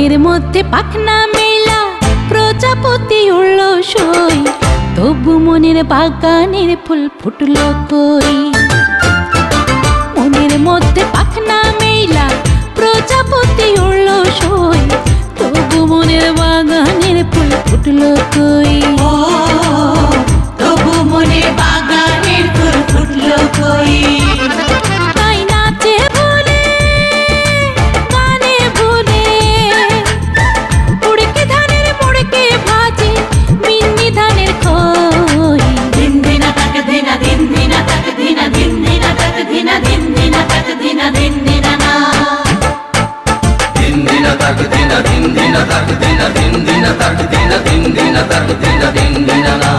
মনের মধ্যে পাখনা মেলা প্রজাপতি উড়ল সই, তবু মনের বাগানের ফুল ফুটলো কই। মনের মধ্যে পাখনা মেলা প্রজাপতি উড়ল সই, তবু মনের বাগানের ফুল ফুটলো কই। তবু মনের বাগানের ফুল ফুটলো কই। তাই নাচে ভুলে গানে ভুলে, উড়কে ধানের মুড়কে ভাজি মিন্নি ধানের খই। দিন দিনা তাক দিনা দিন দিনা তাক দিনা দিন দিনা তাক দিনা দিন দিনা তাক দিনা দিন দিনা না। দিন দিনা তাক দিনা দিন দিনা তাক দিনা দিন দিনা তাক দিনা দিন দিনা তাক দিনা দিন দিনা না।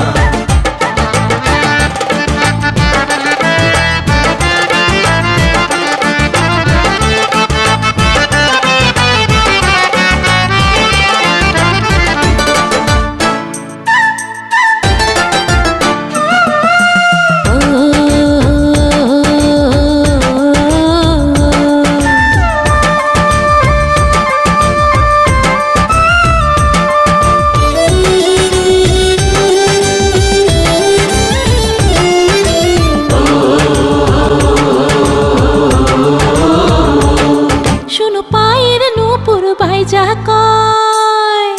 শোনো পায়ের নূপুর বাইজা কয়,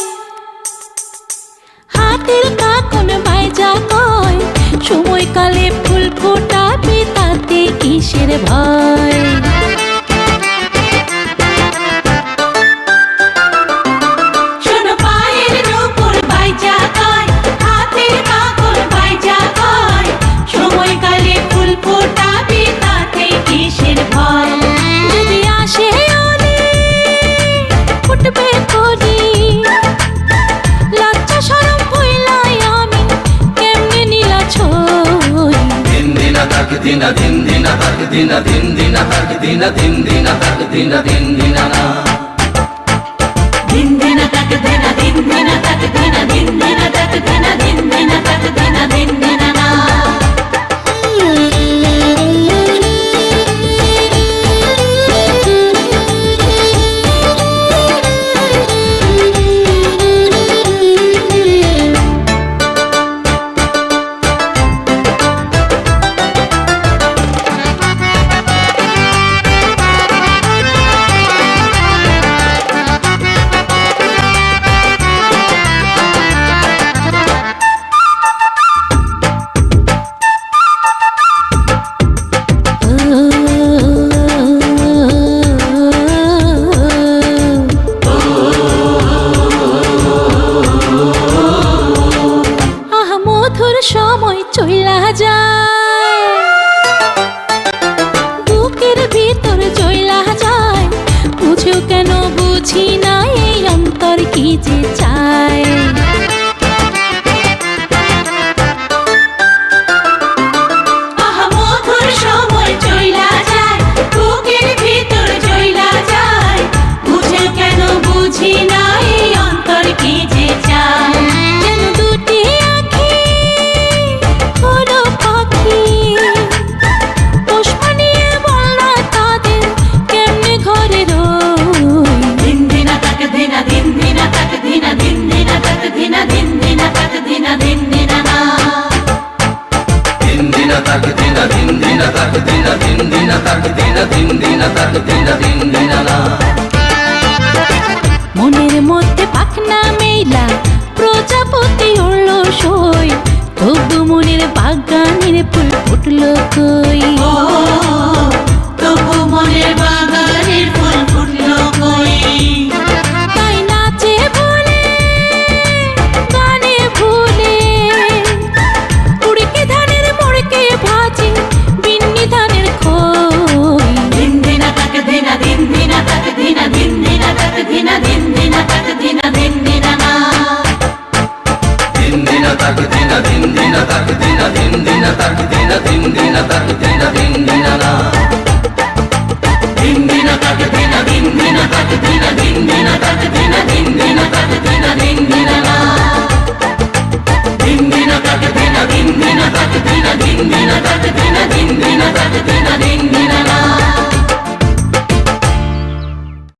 হাতের কাকন বাইজা কয়, সময়কালে ফুল ফোটাবে তাতে কিসের ভয়। শোনো পায়ের নূপুর বাইজা কয়, হাতের কাকন বাইজা কয়, সময়কালে ফুল ফোটাবে তাতে কিসের ভয়। যদি আসে অলি ফুটবে কলি, লজ্জা শরম ভুইলাই আমি কেমনে নীলা ছই। দিন দিনা তাক দিনা দিন দিনা তাক দিনা দিন দিনা তাক দিনা দিন দিনা তাক দিনা দিন দিনা না। দিন দিনা তাক দিনা দিন দিনা তাক দিনা দিন দিনা তাক দিনা দিন দিনা তাক দিনা দিন দিনা না। আহা মধুর সময় চইলা যায়, বুকের ভিতর চইলা যায়, বুঝেও কেন বুঝি না এই অন্তর কি যে চায়। আহা মধুর সময় চইলা যায়, বুকের ভিতর চইলা যায়, বুঝে কেন বুঝি না এই অন্তর কি যে চায়। যেন দুটি আঁখি হলো পাখি, পুষ্প নিয়ে বলনা তাদের কেমনে ঘরে রই। দিন দিনা তাক দিনা দিন দিনা তাক দিনা দিন দিনা তাক দিনা দিন দিনা তাক দিনা দিন দিনা না। দিন দিনা তাক দিনা দিন দিনা তাক দিনা দিন দিনা তাক দিনা দিন দিনা তাক দিনা দিন দিনা না। মনের মধ্যে পাখনা মেলা প্রজাপতি উড়ল সই, তবু মনের বাগানের ফুল ফুটলো কই। তবু মনের বাগানের ফুল ফুটলো কই। তাই নাচে ভুলে গানে ভুলে, উড়কে ধানের মুড়কে ভাজি বিন্নি ধানের খই। দিন দিনা তাক দিনা দিন দিনা তাক দিনা দিন দিনা তাক দিনা দিন দিনা তাক দিনা দিন দিনা না। দিন দিনা তাক দিনা দিন দিনা তাক দিনা দিন দিনা তাক দিনা দিন দিনা তাক দিনা দিন দিনা না। দিন দিনা তাক দিনা দিন দিনা তাক দিনা দিন দিনা তাক দিনা দিন দিনা তাক দিনা দিন দিনা না। দিন দিনা তাক দিনা দিন দিনা তাক দিনা দিন দিনা তাক দিনা দিন দিনা তাক দিনা দিন দিনা